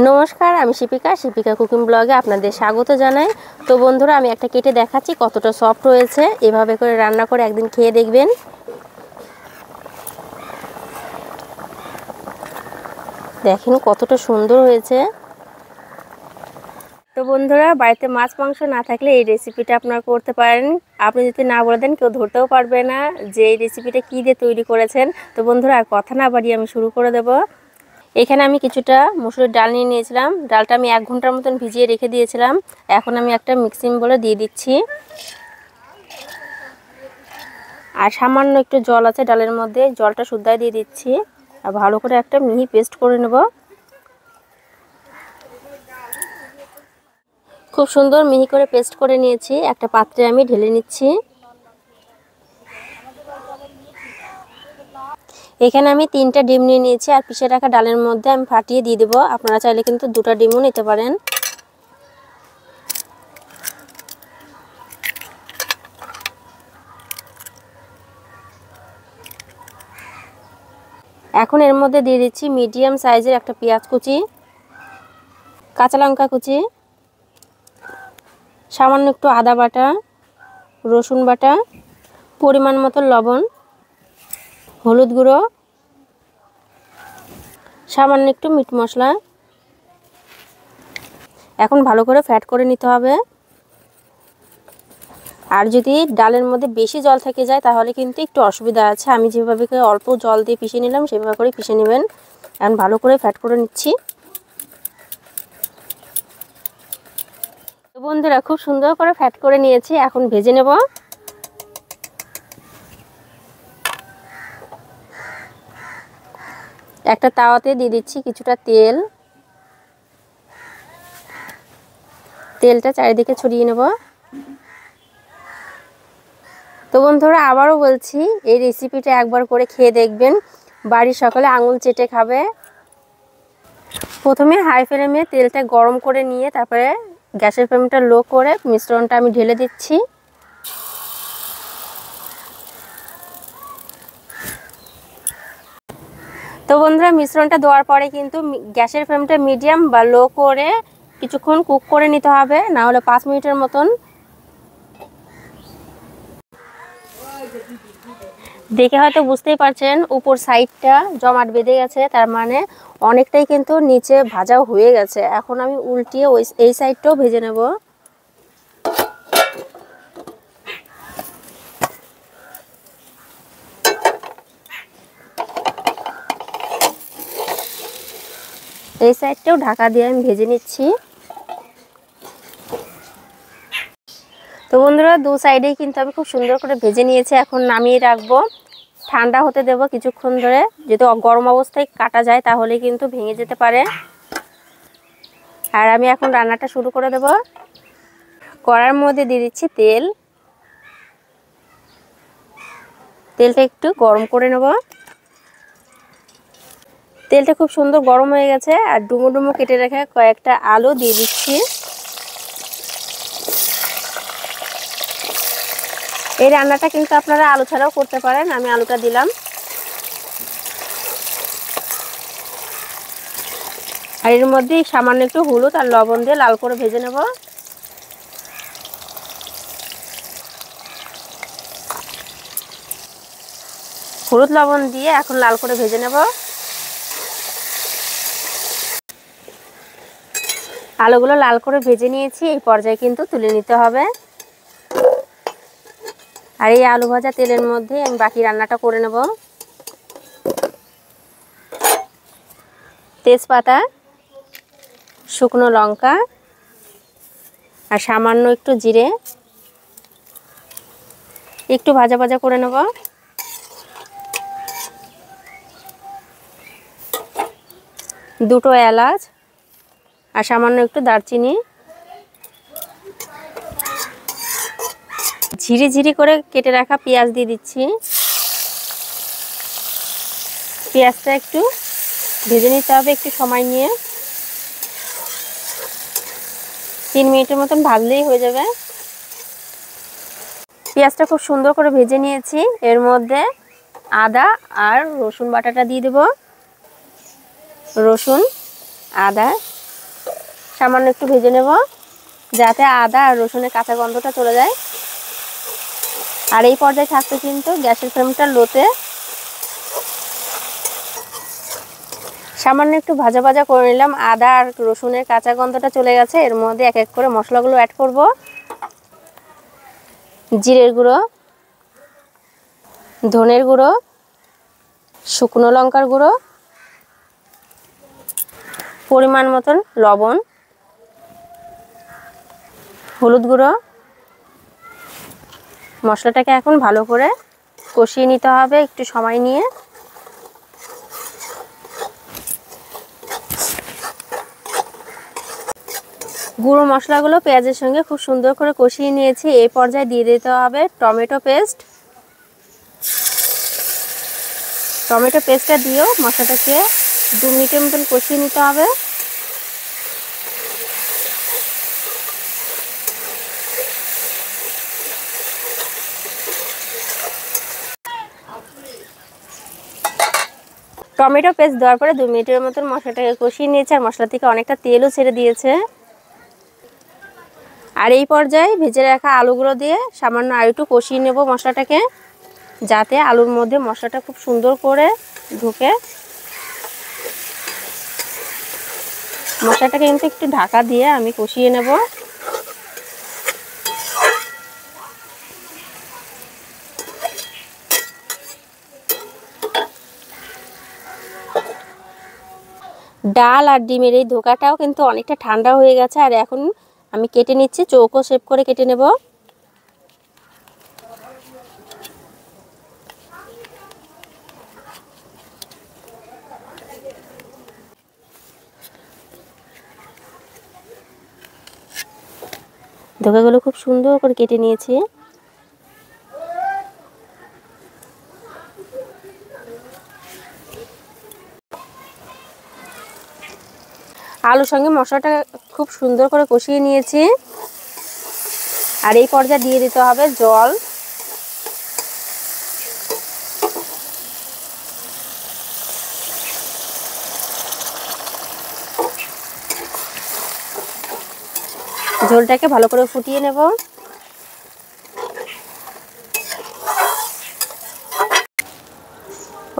নমস্কার, আমি শিপিকা কুকিং ব্লগে আপনাদের স্বাগত জানাই। তো বন্ধুরা, আমি একটা কেটে দেখাচ্ছি কতটা সফট হয়েছে। এভাবে করে রান্না করে একদিন খেয়ে দেখবেন। দেখেন কতটা সুন্দর হয়েছে। তো বন্ধুরা, বাড়িতে মাছ মাংস না থাকলে এই রেসিপিটা আপনারা করতে পারেন। আপনি যদি না বলে দেন কেউ ধরতেও পারবে না যে এই রেসিপিটা কী দিয়ে তৈরি করেছেন। তো বন্ধুরা, আর কথা না বাড়িয়ে আমি শুরু করে দেব। এখানে আমি কিছুটা মসুরের ডাল নিয়ে নিয়েছিলাম। ডালটা আমি 1 ঘন্টার মতন ভিজিয়ে রেখে দিয়েছিলাম। এখন আমি একটা মিক্সিং বলে দিয়ে দিচ্ছি। আর সামান্য একটু জল আছে ডালের মধ্যে, জলটা শুদ্ধায় দিয়ে দিচ্ছি। আর ভালো করে একটা মিহি পেস্ট করে নেব। খুব সুন্দর মিহি করে পেস্ট করে নিয়েছি। একটা পাত্রে আমি ঢেলে নিচ্ছি। এখানে আমি 3টা ডিম নিয়ে নিয়েছি। আর পিষে রাখা ডালের মধ্যে আমি ফাটিয়ে দিয়ে দেবো। আপনারা চাইলে কিন্তু 2টা ডিমও নিতে পারেন। এখন এর মধ্যে দিয়ে দিচ্ছি মিডিয়াম সাইজের একটা পেঁয়াজ কুচি, কাঁচা লঙ্কা কুচি, সামান্য একটু আদা বাটা, রসুন বাটা, পরিমাণ মতো লবণ, হলুদ গুঁড়ো, সামান্য একটু মিট মশলা। এখন ভালো করে ফ্যাট করে নিতে হবে। আর যদি ডালের মধ্যে বেশি জল থেকে যায় তাহলে কিন্তু একটু অসুবিধা আছে। আমি যেভাবে অল্প জল দিয়ে পিষে নিলাম সেভাবে করে পিষে নেবেন। এখন ভালো করে ফ্যাট করে নিচ্ছি। তো বন্ধুরা, খুব সুন্দর করে ফ্যাট করে নিয়েছি। এখন ভেজে নেব। একটা তাওয়াতে দিয়ে দিচ্ছি কিছুটা তেল। তেলটা চারিদিকে ছড়িয়ে নেব। তো বন্ধুরা, আবারও বলছি, এই রেসিপিটা একবার করে খেয়ে দেখবেন। বাড়ির সকলে আঙুল চেটে খাবে। প্রথমে হাই ফ্লেমে তেলটা গরম করে নিয়ে তারপরে গ্যাসের ফ্লেমটা লো করে মিশ্রণটা আমি ঢেলে দিচ্ছি। তো বন্ধুরা, মিশ্রণটা দেওয়ার পরে কিন্তু গ্যাসের ফ্লেমটা মিডিয়াম বা লো করে কিছুক্ষণ কুক করে নিতে হবে, না হলে 5 মিনিটের মতন। দেখে হয়তো বুঝতেই পারছেন উপর সাইডটা জমাট বেঁধে গেছে, তার মানে অনেকটাই কিন্তু নিচে ভাজাও হয়ে গেছে। এখন আমি উল্টিয়ে এই সাইডটাও ভেজে নেব। এই সাইডটাও ঢাকা দিয়ে আমি ভেজে নিচ্ছি। তো বন্ধুরা, 2 সাইডেই কিন্তু আমি খুব সুন্দর করে ভেজে নিয়েছি। এখন নামিয়ে রাখবো, ঠান্ডা হতে দেব কিছুক্ষণ ধরে। যদি গরম অবস্থায় কাটা যায় তাহলে কিন্তু ভেঙে যেতে পারে। আর আমি এখন রান্নাটা শুরু করে দেব। কড়ার মধ্যে দিয়ে দিচ্ছি তেল। তেলটা একটু গরম করে নেব। তেলটা খুব সুন্দর গরম হয়ে গেছে। আর ডুমো ডুমো কেটে রাখা কয়েকটা আলু দিয়ে দিচ্ছি। এই রান্নাটা কিন্তু আপনারা আলু ছাড়াও করতে পারেন। আমি আলুটা দিলাম। আর এর মধ্যে সামান্য একটু হলুদ আর লবণ দিয়ে লাল করে ভেজে নেব। হলুদ লবণ দিয়ে এখন লাল করে ভেজে নেব। আলুগুলো লাল করে ভেজে নিয়েছি। এই পর্যায়ে কিন্তু তুলে নিতে হবে। আর এই আলু ভাজা তেলের মধ্যে আমি বাকি রান্নাটা করে নেব। তেজপাতা, শুকনো লঙ্কা আর সামান্য একটু জিরে একটু ভাজা ভাজা করে নেব। দুটো এলাচ আর সামান্য একটু দারচিনি। ঝিরি ঝিরি করে কেটে রাখা পেঁয়াজ দিয়ে দিচ্ছি। পেঁয়াজটা একটু ভেজে নিতে হবে একটু সময় নিয়ে। 3 মিনিটের মতন ভাজলেই হয়ে যাবে। পেঁয়াজটা খুব সুন্দর করে ভেজে নিয়েছি। এর মধ্যে আদা আর রসুন বাটাটা দিয়ে দেব। রসুন, আদা সামান্য একটু ভেজে নেব যাতে আদা আর রসুনের কাঁচা গন্ধটা চলে যায়। আর এই পর্যায়ে থাকতে কিন্তু গ্যাসের ফ্লেমটা লোতে। সামান্য একটু ভাজা ভাজা করে নিলাম, আদা আর রসুনের কাঁচা গন্ধটা চলে গেছে। এর মধ্যে এক এক করে মশলাগুলো অ্যাড করব। জিরের গুঁড়ো, ধনের গুঁড়ো, শুকনো লঙ্কার গুঁড়ো, পরিমাণ মতন লবণ, হলুদ গুঁড়ো। মশলাটাকে এখন ভালো করে কষিয়ে নিতে হবে একটু সময় নিয়ে। গুঁড়ো মশলাগুলো পেঁয়াজের সঙ্গে খুব সুন্দর করে কষিয়ে নিয়েছি। এই পর্যায়ে দিয়ে দিতে হবে টমেটো পেস্ট। টমেটো পেস্টটা দিয়েও মশলাটাকে 2 মিনিটের মতন কষিয়ে নিতে হবে। টমেটো পেস্ট দেওয়ার পরে 2 মিনিটের মতন মশলাটাকে কষিয়ে নিয়েছে আর মশলা থেকে অনেকটা তেলও ছেড়ে দিয়েছে। আর এই পর্যায়ে ভেজে রাখা আলুগুলো দিয়ে সামান্য আরেকটু কষিয়ে নেব মশলাটাকে, যাতে আলুর মধ্যে মশলাটা খুব সুন্দর করে ঢুকে। মশলাটাকে কিন্তু একটু ঢাকা দিয়ে আমি কষিয়ে নেব। ডাল আর ডিমের এই ধোকাটাও কিন্তু অনেকটা ঠান্ডা হয়ে গেছে। আর এখন আমি কেটে নিচ্ছি, চৌকো শেপ করে কেটে নেব। ধোকাগুলো খুব সুন্দর করে কেটে নিয়েছি। আলুর সঙ্গে মশলাটা খুব সুন্দর করে কষিয়ে নিয়েছি। আর এই পর্যায়ে দিয়ে দিতে হবে জল। ঝোলটাকে ভালো করে ফুটিয়ে নেব।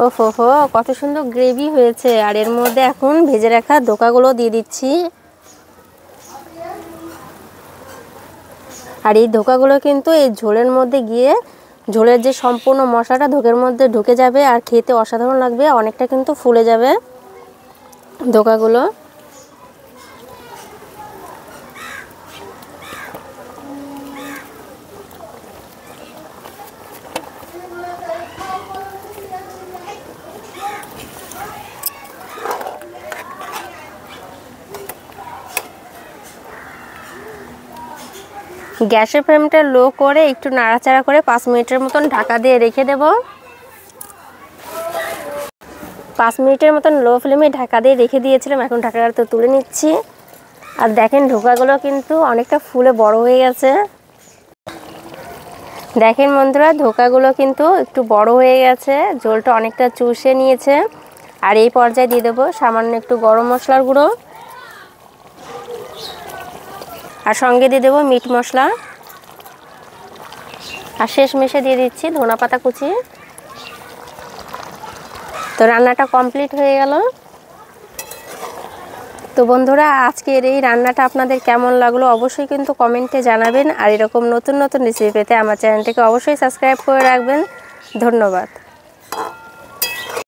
ওহো, কত সুন্দর গ্রেভি হয়েছে। আর এর মধ্যে এখন ভেজে রাখা ধোকাগুলো দিয়ে দিচ্ছি। আর এই ধোকাগুলো কিন্তু এই ঝোলের মধ্যে গিয়ে ঝোলের যে সম্পূর্ণ মশলাটা ধোকের মধ্যে ঢুকে যাবে আর খেতে অসাধারণ লাগবে, অনেকটা কিন্তু ফুলে যাবে ধোকাগুলো। গ্যাসের ফ্লেমটা লো করে একটু নাড়াচাড়া করে 5 মিনিটের মতন ঢাকা দিয়ে রেখে দেব। 5 মিনিটের মতন লো ফ্লেমে ঢাকা দিয়ে রেখে দিয়েছিলাম। এখন ঢাকাটা তুলে নিচ্ছি। আর দেখেন ধোকাগুলো কিন্তু অনেকটা ফুলে বড় হয়ে গেছে। দেখেন বন্ধুরা, ধোকাগুলো কিন্তু একটু বড় হয়ে গেছে, ঝোলটা অনেকটা চুষে নিয়েছে। আর এই পর্যায়ে দিয়ে দেবো সামান্য একটু গরম মশলার গুঁড়ো, আর সঙ্গে দিয়ে দেবো মিট মশলা, আর শেষমেশে দিয়ে দিচ্ছি ধনেপাতা কুচি। তো রান্নাটা কমপ্লিট হয়ে গেল। তো বন্ধুরা, আজকের এই রান্নাটা আপনাদের কেমন লাগলো অবশ্যই কিন্তু কমেন্টে জানাবেন। আর এরকম নতুন নতুন রেসিপি পেতে আমার চ্যানেলটিকে অবশ্যই সাবস্ক্রাইব করে রাখবেন। ধন্যবাদ।